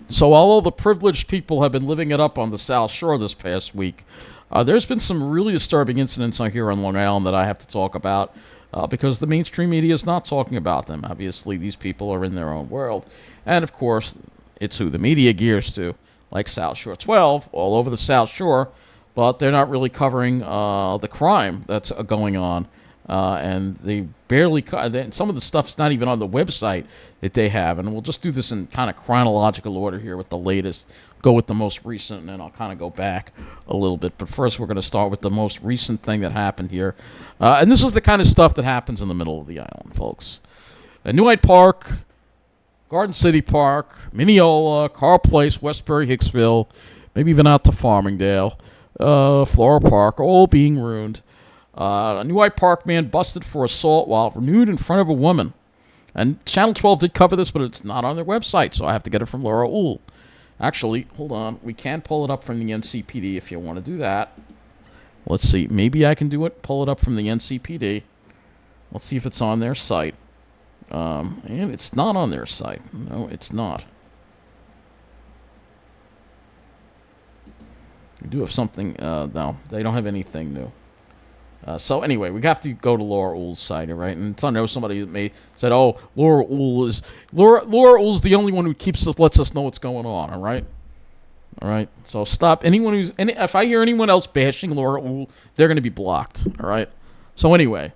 So all the privileged people have been living it up on the South Shore this past week. There's been some really disturbing incidents on here on Long Island that I have to talk about because the mainstream media is not talking about them. Obviously, these people are in their own world. And, of course, it's who the media gears to, like South Shore 12, all over the South Shore, but they're not really covering the crime that's going on. And they barely some of the stuff's not even on the website that they have. And we'll just do this in kind of chronological order here with the latest. Go with the most recent, and then I'll kind of go back a little bit. But first, we're going to start with the most recent thing that happened here. And this is the kind of stuff that happens in the middle of the island, folks. New Hyde Park, Garden City Park, Mineola, Carl Place, Westbury, Hicksville, maybe even out to Farmingdale, Floral Park, all being ruined. A New Hyde Park man busted for assault while nude in front of a woman. And Channel 12 did cover this, but it's not on their website, so I have to get it from Laura Uhl. Actually, hold on. We can pull it up from the NCPD if you want to do that. Let's see. Maybe I can do it. Pull it up from the NCPD. Let's see if it's on their site. And it's not on their site. No, it's not. We do have something. No, they don't have anything new. So anyway, we have to go to Laura Uhl's site, right? And I know somebody that said, "Oh, Laura Uhl's the only one who lets us know what's going on." All right. So stop if I hear anyone else bashing Laura Uhl, they're going to be blocked. All right. So anyway,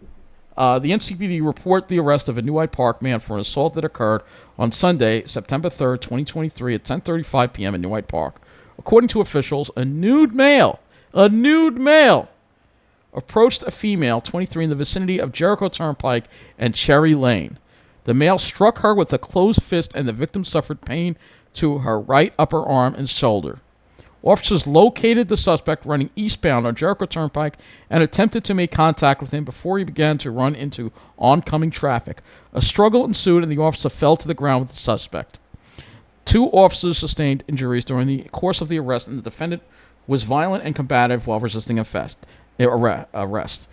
the NCPD report the arrest of a New Hyde Park man for an assault that occurred on Sunday, September 3rd, 2023, at 10:35 p.m. in New Hyde Park. According to officials, a nude male approached a female, 23, in the vicinity of Jericho Turnpike and Cherry Lane. The male struck her with a closed fist, and the victim suffered pain to her right upper arm and shoulder. Officers located the suspect running eastbound on Jericho Turnpike and attempted to make contact with him before he began to run into oncoming traffic. A struggle ensued, and the officer fell to the ground with the suspect. 2 officers sustained injuries during the course of the arrest, and the defendant was violent and combative while resisting arrest.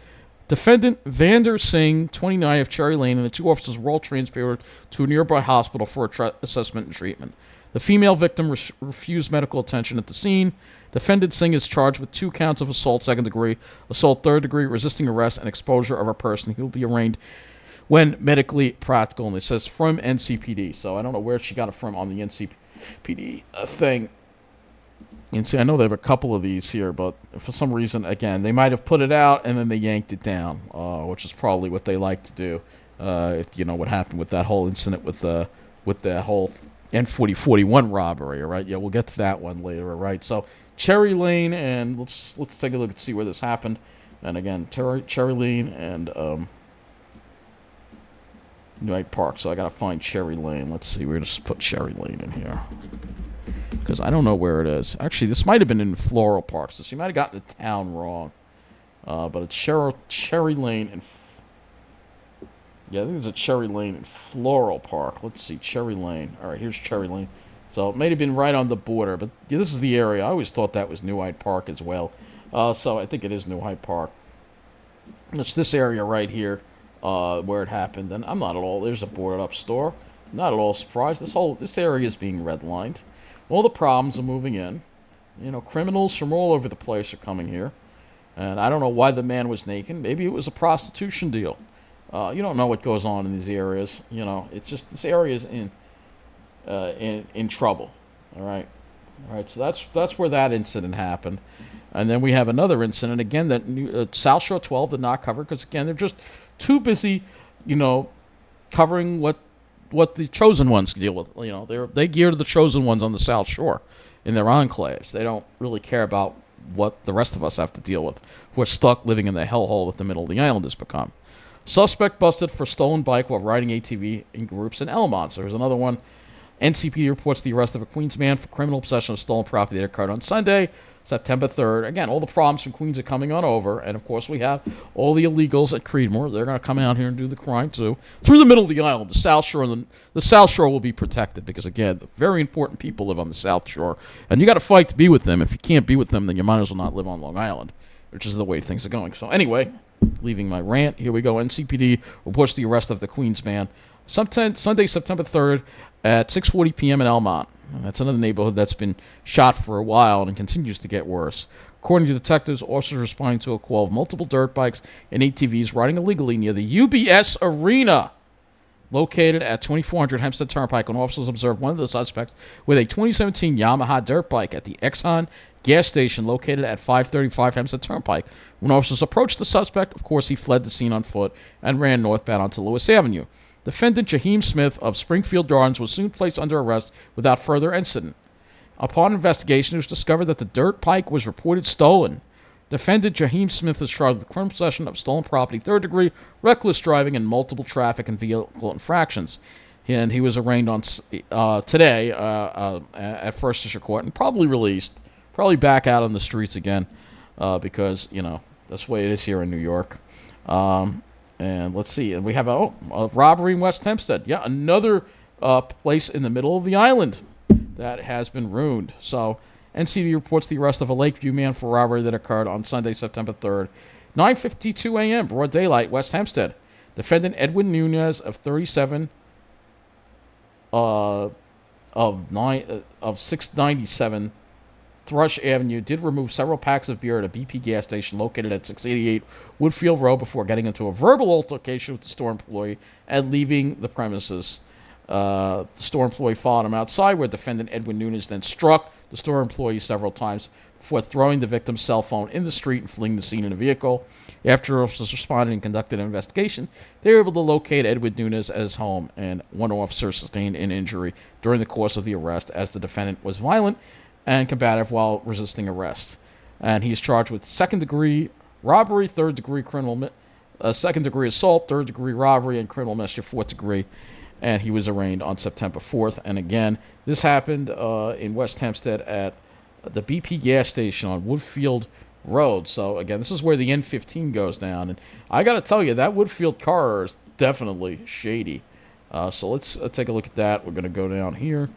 Defendant Vander Singh, 29, of Cherry Lane, and the 2 officers were all transported to a nearby hospital for assessment and treatment. The female victim refused medical attention at the scene. Defendant Singh is charged with 2 counts of assault second degree, assault third degree, resisting arrest, and exposure of a person. He will be arraigned when medically practical. And it says from NCPD. So I don't know where she got it from on the NCPD thing. And see, I know they have a couple of these here, but for some reason, again, they might have put it out and then they yanked it down, which is probably what they like to do. If you know what happened with that whole incident with that whole N4041 robbery, all right? Yeah, we'll get to that one later, all right? So Cherry Lane, and let's take a look and see where this happened. And again, Cherry Lane and New Hyde Park. So I gotta find Cherry Lane. Let's see. We're gonna just put Cherry Lane in here because I don't know where it is. Actually, this might have been in Floral Park, so she might have gotten the town wrong. But it's Cherry Lane and yeah, I think there's a Cherry Lane in Floral Park. Let's see, Cherry Lane. All right, here's Cherry Lane. So it may have been right on the border, but yeah, this is the area. I always thought that was New Hyde Park as well. So I think it is New Hyde Park. It's this area right here where it happened. And I'm not at all. There's a boarded up store. Not at all surprised. This area is being redlined. All the problems are moving in. You know, criminals from all over the place are coming here. And I don't know why the man was naked. Maybe it was a prostitution deal. You don't know what goes on in these areas. You know, it's just this area is in trouble. All right. So that's where that incident happened. And then we have another incident again that South Shore 12 did not cover because again they're just too busy, you know, covering what the chosen ones deal with. You know, they gear to the chosen ones on the South Shore in their enclaves. They don't really care about what the rest of us have to deal with. We're stuck living in the hellhole that the middle of the island has become. Suspect busted for stolen bike while riding ATV in groups in Elmont. So there's another one. NCPD reports the arrest of a Queens man for criminal possession of stolen property that occurred on Sunday, September 3rd. Again, all the problems from Queens are coming on over. And, of course, we have all the illegals at Creedmoor. They're going to come out here and do the crime, too. Through the middle of the island, the South Shore. The South Shore will be protected because, again, very important people live on the South Shore. And you got to fight to be with them. If you can't be with them, then you might as well not live on Long Island, which is the way things are going. So, anyway, leaving my rant, here we go. NCPD reports the arrest of the Queens man Sunday, September 3rd at 6:40 p.m. in Elmont. That's another neighborhood that's been shot for a while and continues to get worse. According to detectives, officers responding to a call of multiple dirt bikes and ATVs riding illegally near the UBS Arena, located at 2400 Hempstead Turnpike, when officers observed one of the suspects with a 2017 Yamaha dirt bike at the Exxon gas station located at 535 Hempstead Turnpike. When officers approached the suspect, of course, he fled the scene on foot and ran northbound onto Lewis Avenue. Defendant Jaheim Smith of Springfield Gardens was soon placed under arrest without further incident. Upon investigation, it was discovered that the dirt bike was reported stolen. Defendant Jaheim Smith is charged with criminal possession of stolen property, third degree, reckless driving, and multiple traffic and vehicle infractions. And he was arraigned on today at First District Court and probably released, probably back out on the streets again, because that's the way it is here in New York. And let's see, and we have a robbery in West Hempstead. Yeah, another place in the middle of the island that has been ruined. So NCV reports the arrest of a Lakeview man for robbery that occurred on Sunday, September 3rd, 9:52 a.m., broad daylight, West Hempstead. Defendant Edwin Nunez of 37 of 697 Thrush Avenue did remove several packs of beer at a BP gas station located at 688 Woodfield Road before getting into a verbal altercation with the store employee and leaving the premises. The store employee followed him outside, where defendant Edwin Nunes then struck the store employee several times before throwing the victim's cell phone in the street and fleeing the scene in a vehicle. After officers responded and conducted an investigation, they were able to locate Edwin Nunes at his home, and one officer sustained an injury during the course of the arrest, as the defendant was violent and combative while resisting arrest. And he is charged with second-degree robbery, third-degree criminal, second-degree assault, third-degree robbery, and criminal mischief, fourth degree. And he was arraigned on September 4th. And again, this happened in West Hempstead at the BP gas station on Woodfield Road. So again, this is where the N15 goes down. And I got to tell you, that Woodfield corridor is definitely shady. So let's take a look at that. We're going to go down here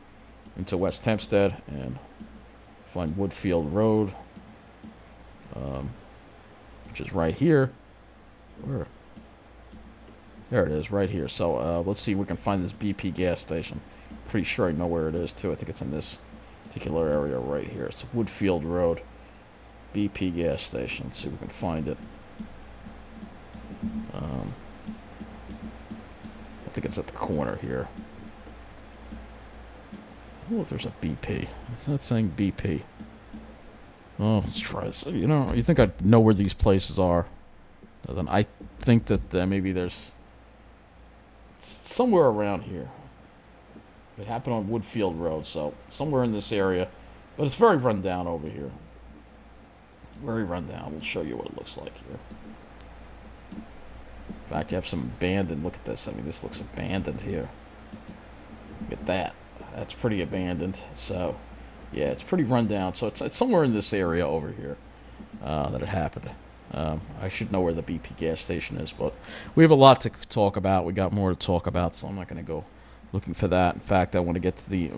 into West Hempstead and find Woodfield Road, which is right here. Where? There it is, right here. So let's see if we can find this BP gas station. Pretty sure I know where it is, too. I think it's in this particular area right here. It's Woodfield Road, BP gas station. Let's see if we can find it. I think it's at the corner here. Oh, there's a BP. It's not saying BP. Oh, let's try this. You think I'd know where these places are. Then I think that maybe there's somewhere around here. It happened on Woodfield Road, so somewhere in this area. But it's very run down over here. Very run down. We'll show you what it looks like here. In fact, you have some abandoned. Look at this. I mean, this looks abandoned here. Look at that. That's pretty abandoned. So, yeah, it's pretty run down. So it's somewhere in this area over here that it happened. I should know where the BP gas station is, but we have a lot to talk about. We got more to talk about, so I'm not going to go looking for that. In fact, I want to get to the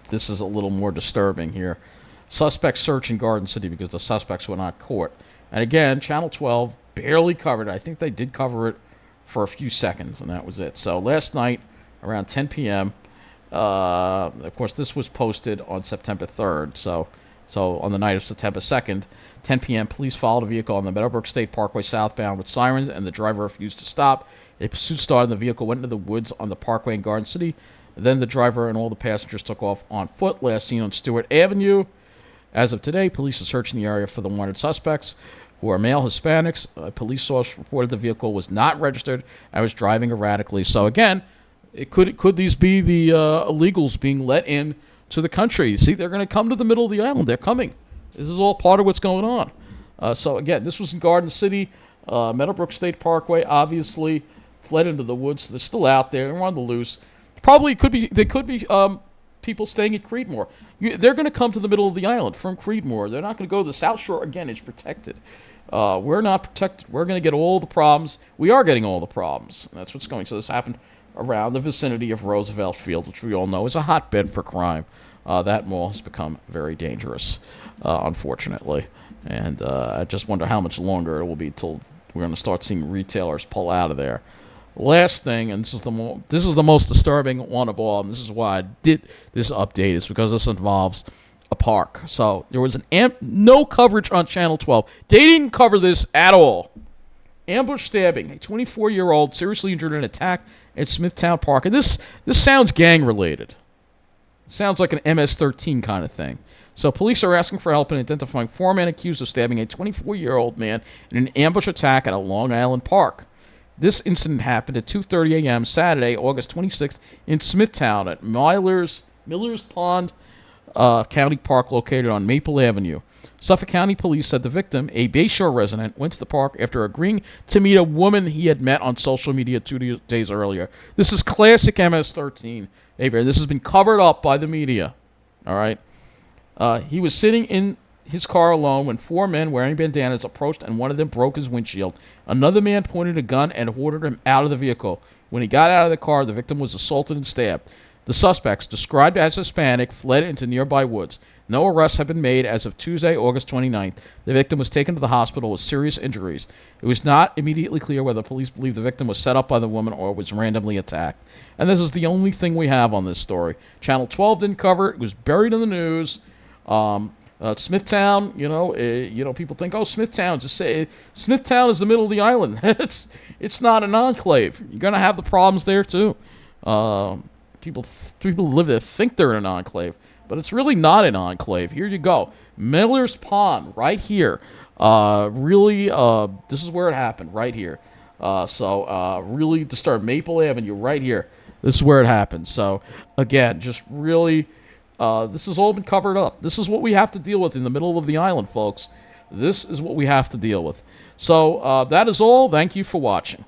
this is a little more disturbing here. Suspect search in Garden City because the suspects were not caught. And again, Channel 12 barely covered it. I think they did cover it for a few seconds, and that was it. So last night, around 10 p.m., of course, this was posted on September 3rd. So on the night of September 2nd, 10 p.m., police followed a vehicle on the Meadowbrook State Parkway southbound with sirens, and the driver refused to stop. A pursuit started, and the vehicle went into the woods on the Parkway in Garden City. Then the driver and all the passengers took off on foot, last seen on Stewart Avenue. As of today, police are searching the area for the wanted suspects, who are male Hispanics. A police source reported the vehicle was not registered and was driving erratically. So again, could these be the illegals being let in to the country? See, they're going to come to the middle of the island. They're coming. This is all part of what's going on. So again, this was in Garden City, Meadowbrook State Parkway. Obviously, fled into the woods. They're still out there. They're on the loose. Probably could be. They could be people staying at Creedmoor. They're going to come to the middle of the island from Creedmoor. They're not going to go to the South Shore. Again, it's protected. We're not protected. We're going to get all the problems. We are getting all the problems. And that's what's going. So this happened around the vicinity of Roosevelt Field, which we all know is a hotbed for crime. That mall has become very dangerous, unfortunately. And I just wonder how much longer it will be till we're going to start seeing retailers pull out of there. Last thing, and this is the most disturbing one of all, and this is why I did this update, is because this involves a park. So there was no coverage on Channel 12. They didn't cover this at all. Ambush stabbing. A 24-year-old seriously injured in an attack at Smithtown Park. And this sounds gang-related. Sounds like an MS-13 kind of thing. So police are asking for help in identifying 4 men accused of stabbing a 24-year-old man in an ambush attack at a Long Island park. This incident happened at 2:30 a.m. Saturday, August 26th, in Smithtown at Miller's Pond County Park located on Maple Avenue. Suffolk County Police said the victim, a Bayshore resident, went to the park after agreeing to meet a woman he had met on social media 2 days earlier. This is classic MS-13 behavior. This has been covered up by the media. All right. He was sitting in his car alone when 4 men wearing bandanas approached, and one of them broke his windshield. Another man pointed a gun and ordered him out of the vehicle. When he got out of the car, the victim was assaulted and stabbed. The suspects, described as Hispanic, fled into nearby woods. No arrests have been made as of Tuesday, August 29th. The victim was taken to the hospital with serious injuries. It was not immediately clear whether police believe the victim was set up by the woman or was randomly attacked. And this is the only thing we have on this story. Channel 12 didn't cover it. It was buried in the news. Smithtown, people think, Smithtown is the middle of the island. It's not an enclave. You're gonna have the problems there too. People who live there think they're in an enclave, but it's really not an enclave. Here you go, Miller's Pond, right here. This is where it happened, right here. Really disturbed. Maple Avenue, right here. This is where it happened. So again, just really. This has all been covered up. This is what we have to deal with in the middle of the island, folks. This is what we have to deal with. So that is all. Thank you for watching.